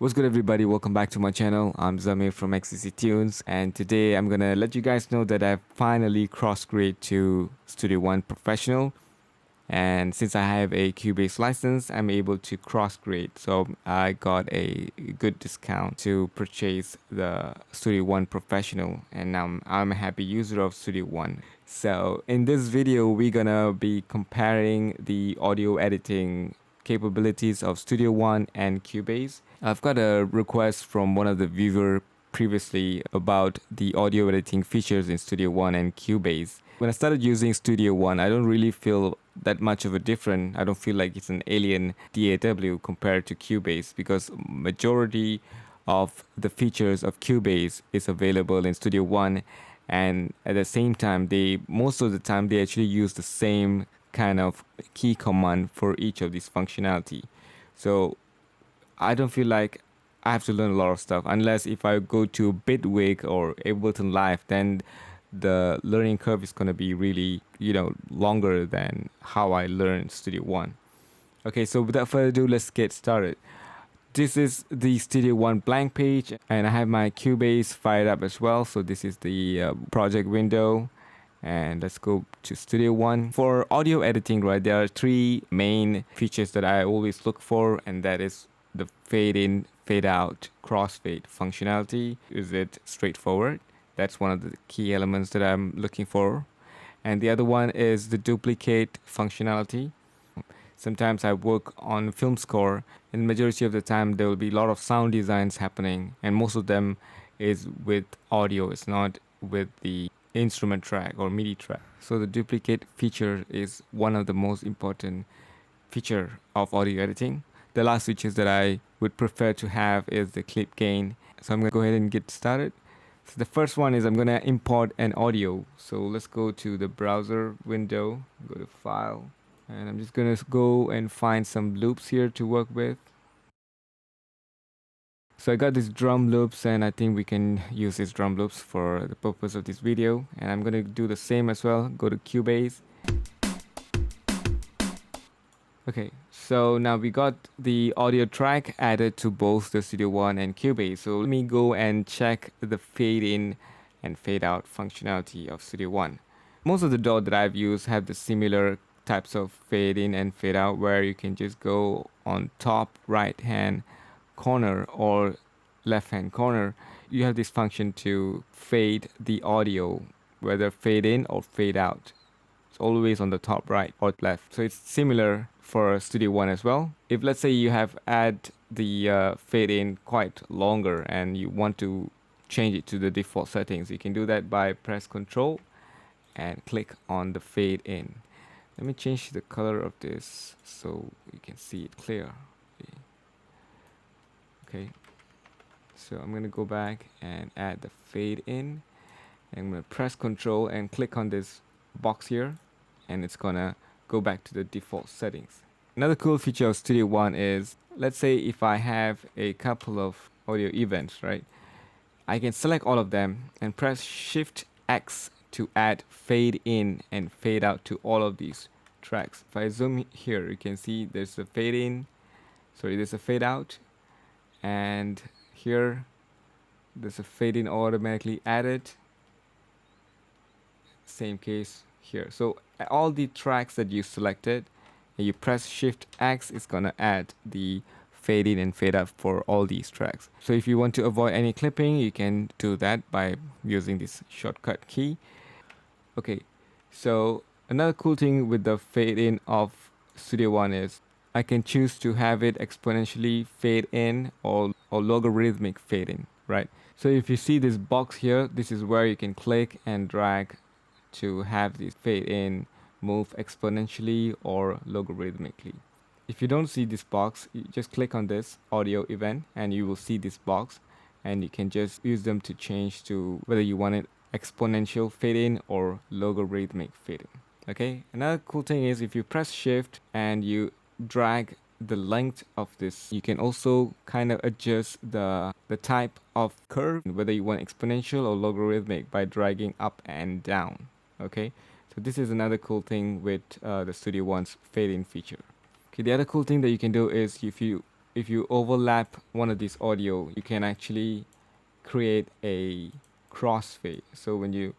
What's good, everybody? Welcome back to my channel. I'm Zamir from XCC Tunes, and today I'm gonna let you guys know that I've finally cross-grade to Studio One Professional. And since I have a Cubase license, I'm able to cross-grade. So I got a good discount to purchase the Studio One Professional, and now I'm a happy user of Studio One. So in this video, we're gonna be comparing the audio editing capabilities of Studio One and Cubase. I've got a request from one of the viewer previously about the audio editing features in Studio One and Cubase. When I started using Studio One, I don't really feel that much of a difference. I don't feel like it's an alien DAW compared to Cubase, because majority of the features of Cubase is available in Studio One, and at the same time, most of the time they actually use the same kind of key command for each of these functionality. So I don't feel like I have to learn a lot of stuff, unless if I go to Bitwig or Ableton Live, then the learning curve is going to be really, longer than how I learned Studio One. Okay, so without further ado, let's get started. This is the Studio One blank page, and I have my Cubase fired up as well. So this is the project window, and let's go to Studio One. For audio editing, right, there are three main features that I always look for, and that is the fade in, fade out, crossfade functionality. Is it straightforward? That's one of the key elements that I'm looking for. And the other one is the duplicate functionality. Sometimes I work on film score, and majority of the time there will be a lot of sound designs happening, and most of them is with audio. It's not with the instrument track or MIDI track. So the duplicate feature is one of the most important feature of audio editing. The last features that I would prefer to have is the clip gain. So I'm going to go ahead and get started. So the first one is I'm going to import an audio. So let's go to the browser window, go to File, and I'm just going to go and find some loops here to work with. So I got these drum loops, and I think we can use these drum loops for the purpose of this video. And I'm going to do the same as well. Go to Cubase. Okay, so now we got the audio track added to both the Studio One and Cubase. So let me go and check the fade in and fade out functionality of Studio One. Most of the DAW that I've used have the similar types of fade in and fade out, where you can just go on top right hand corner or left hand corner. You have this function to fade the audio, whether fade in or fade out. It's always on the top right or left. So it's similar for Studio One as well. If let's say you have add the fade in quite longer and you want to change it to the default settings, you can do that by press Ctrl and click on the fade in. Let me change the color of this so you can see it clear. Okay, so I'm gonna go back and add the fade in. I'm gonna press Ctrl and click on this box here, and it's gonna go back to the default settings. Another cool feature of Studio One is, let's say if I have a couple of audio events, right? I can select all of them and press Shift X to add fade in and fade out to all of these tracks. If I zoom here, you can see there's a fade in, there's a fade out, and here there's a fade in automatically added. Same case here. So all the tracks that you selected, and you press Shift X, it's gonna add the fade in and fade out for all these tracks. So if you want to avoid any clipping, you can do that by using this shortcut key. Okay, so another cool thing with the fade in of Studio One is I can choose to have it exponentially fade in or logarithmic fade in, right? So if you see this box here, this is where you can click and drag to have this fade in move exponentially or logarithmically. If you don't see this box, you just click on this audio event and you will see this box, and you can just use them to change to whether you want it exponential fade in or logarithmic fade in. Okay, another cool thing is if you press Shift and you drag the length of this, you can also kind of adjust the type of curve, whether you want exponential or logarithmic, by dragging up and down. Okay, so this is another cool thing with the Studio One's fade in feature. Okay, the other cool thing that you can do is if you if you overlap one of these audio, you can actually create a crossfade. So when you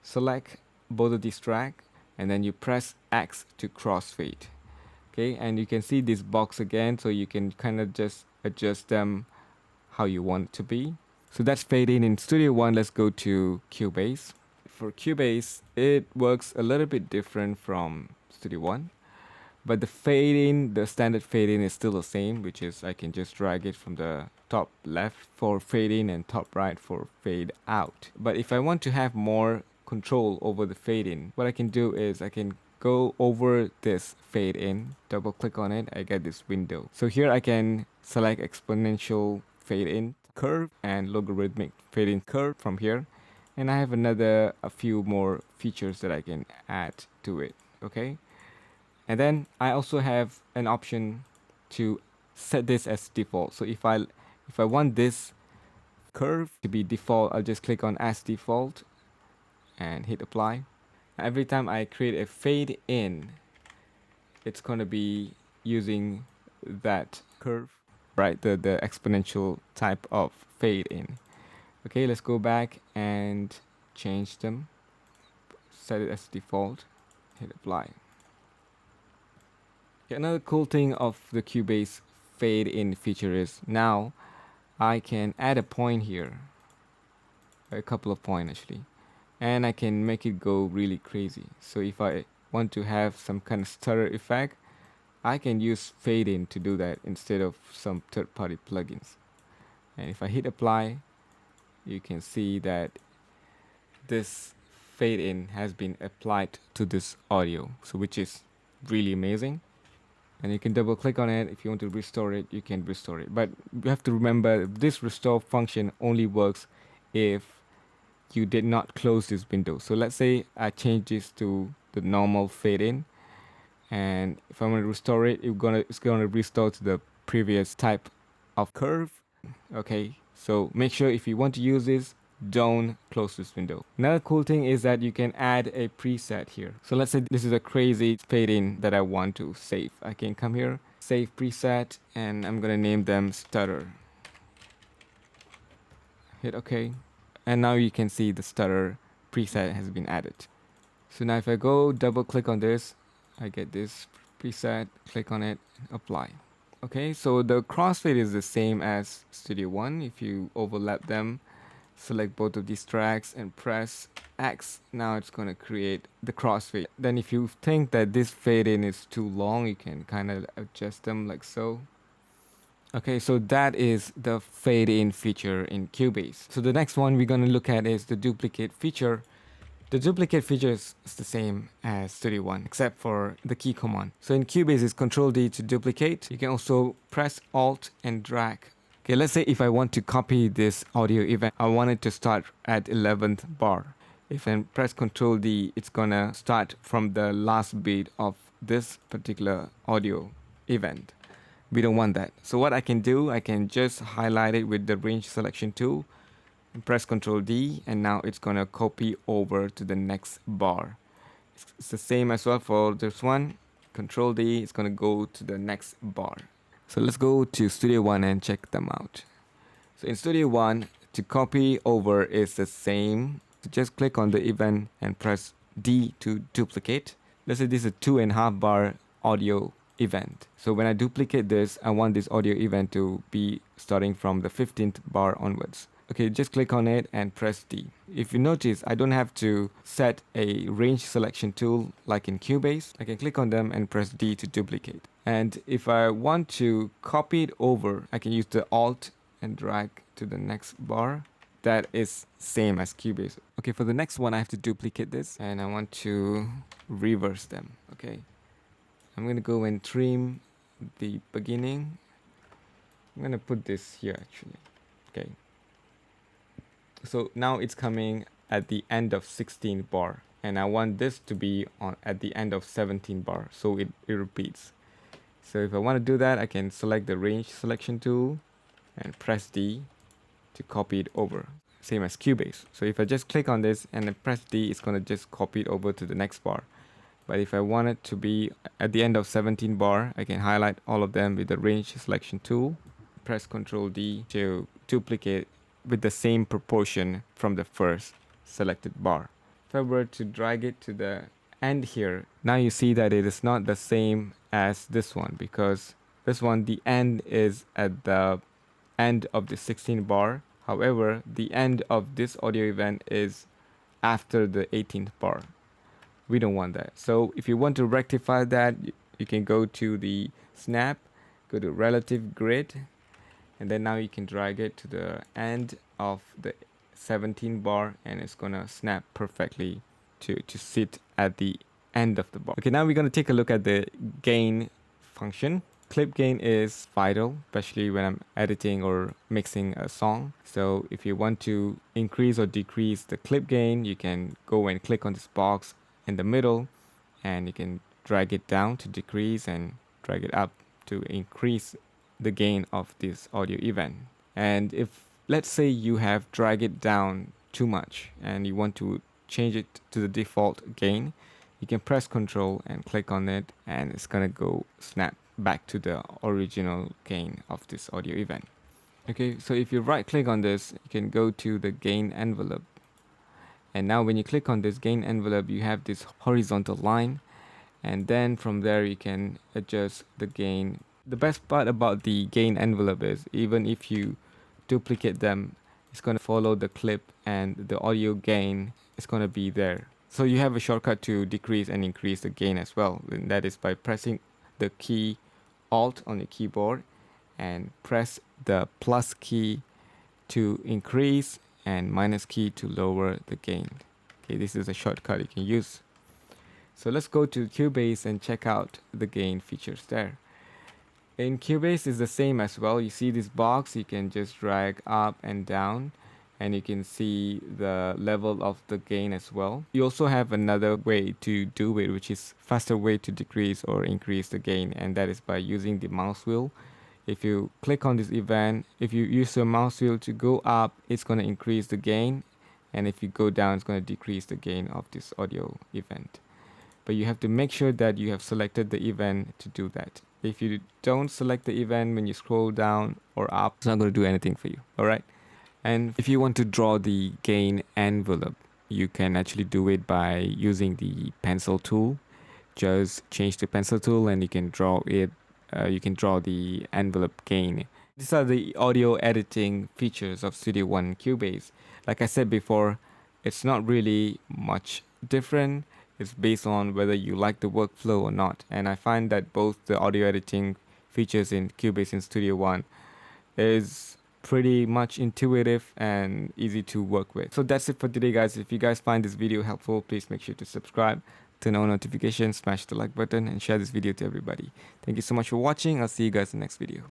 select both of these track and then you press X to crossfade. Okay, and you can see this box again, so you can kind of just adjust them how you want it to be. So that's fade in Studio One. Let's go to Cubase. For Cubase, it works a little bit different from Studio One, but the fade in, the standard fade in is still the same, which is I can just drag it from the top left for fade in and top right for fade out. But if I want to have more control over the fade in, what I can do is I can go over this fade in, double click on it, I get this window. So here I can select exponential fade in curve and logarithmic fade in curve from here. And I have a few more features that I can add to it. Okay. And then I also have an option to set this as default. So if I want this curve to be default, I'll just click on as default and hit apply. Every time I create a fade in, it's going to be using that curve, right? The exponential type of fade in. Okay, let's go back and change them. Set it as default, hit apply. Another cool thing of the Cubase fade in feature is now I can add a point here, a couple of points actually, and I can make it go really crazy. So if I want to have some kind of stutter effect, I can use fade in to do that instead of some third-party plugins. And if I hit apply, you can see that this fade in has been applied to this audio, so which is really amazing. And you can double click on it. If you want to restore it, you can restore it. But you have to remember this restore function only works if you did not close this window. So let's say I change this to the normal fade in, and if I want to restore it, it's gonna restore to the previous type of curve. Okay, so make sure if you want to use this, don't close this window. Another cool thing is that you can add a preset here. So let's say this is a crazy fade in that I want to save. I can come here, save preset, and I'm gonna name them stutter. Hit OK, and now you can see the stutter preset has been added. So now if I go double click on this, I get this preset, click on it, apply. Okay, so the crossfade is the same as Studio One. If you overlap them, select both of these tracks and press X. Now it's going to create the crossfade. Then if you think that this fade in is too long, you can kind of adjust them like so. Okay, so that is the fade in feature in Cubase. So the next one we're going to look at is the duplicate feature. The duplicate feature is the same as Studio One, except for the key command. So in Cubase, it's Control D to duplicate. You can also press Alt and drag. Okay, let's say if I want to copy this audio event, I want it to start at 11th bar. If I press Control D, it's gonna start from the last beat of this particular audio event. We don't want that. So what I can do, I can just highlight it with the range selection tool, and press Control D, and now it's gonna copy over to the next bar. It's the same as well for this one. Control D, it's gonna go to the next bar. So let's go to Studio One and check them out. So in Studio One, to copy over is the same. So just click on the event and press D to duplicate. Let's say this is a 2.5 bar audio event. So when I duplicate this, I want this audio event to be starting from the 15th bar onwards. Okay, just click on it and press D. If you notice, I don't have to set a range selection tool like in Cubase. I can click on them and press D to duplicate. And if I want to copy it over, I can use the Alt and drag to the next bar. That is same as Cubase. Okay, for the next one, I have to duplicate this and I want to reverse them. Okay, I'm gonna go and trim the beginning. I'm gonna put this here actually. Okay. So now it's coming at the end of 16 bar, and I want this to be on at the end of 17 bar, so it repeats. So if I want to do that, I can select the range selection tool and press D to copy it over, same as Cubase. So if I just click on this and then press D, it's going to just copy it over to the next bar. But if I want it to be at the end of 17 bar, I can highlight all of them with the range selection tool. Press Ctrl D to duplicate with the same proportion from the first selected bar. If I were to drag it to the end here, now you see that it is not the same as this one, because this one, the end is at the end of the 16 bar. However, the end of this audio event is after the 18th bar. We don't want that. So if you want to rectify that, you can go to the snap, go to relative grid, and then now you can drag it to the end of the 17 bar, and it's gonna snap perfectly to sit at the end of the bar. Okay, now we're gonna take a look at the gain function. Clip gain is vital, especially when I'm editing or mixing a song. So if you want to increase or decrease the clip gain, you can go and click on this box in the middle, and you can drag it down to decrease and drag it up to increase the gain of this audio event. And if, let's say, you have dragged it down too much and you want to change it to the default gain, you can press Ctrl and click on it, and it's gonna go snap back to the original gain of this audio event. Okay, so if you right click on this, you can go to the gain envelope. And now when you click on this gain envelope, you have this horizontal line, and then from there you can adjust the gain. The best part about the gain envelope is even if you duplicate them, it's going to follow the clip, and the audio gain is going to be there. So you have a shortcut to decrease and increase the gain as well, and that is by pressing the key Alt on your keyboard and press the plus key to increase and minus key to lower the gain. Okay, this is a shortcut you can use. So let's go to Cubase and check out the gain features there. In Cubase is the same as well. You see this box, you can just drag up and down, and you can see the level of the gain as well. You also have another way to do it, which is faster way to decrease or increase the gain, and that is by using the mouse wheel. If you click on this event, if you use your mouse wheel to go up, it's going to increase the gain, and if you go down, it's going to decrease the gain of this audio event. But you have to make sure that you have selected the event to do that. If you don't select the event when you scroll down or up, it's not going to do anything for you. All right. And if you want to draw the gain envelope, you can actually do it by using the pencil tool. Just change the pencil tool and you can draw it. You can draw the envelope gain. These are the audio editing features of Studio One Cubase. Like I said before, it's not really much different. It's based on whether you like the workflow or not. And I find that both the audio editing features in Cubase and Studio One is pretty much intuitive and easy to work with. So that's it for today, guys. If you guys find this video helpful, please make sure to subscribe, turn on notifications, smash the like button, and share this video to everybody. Thank you so much for watching. I'll see you guys in the next video.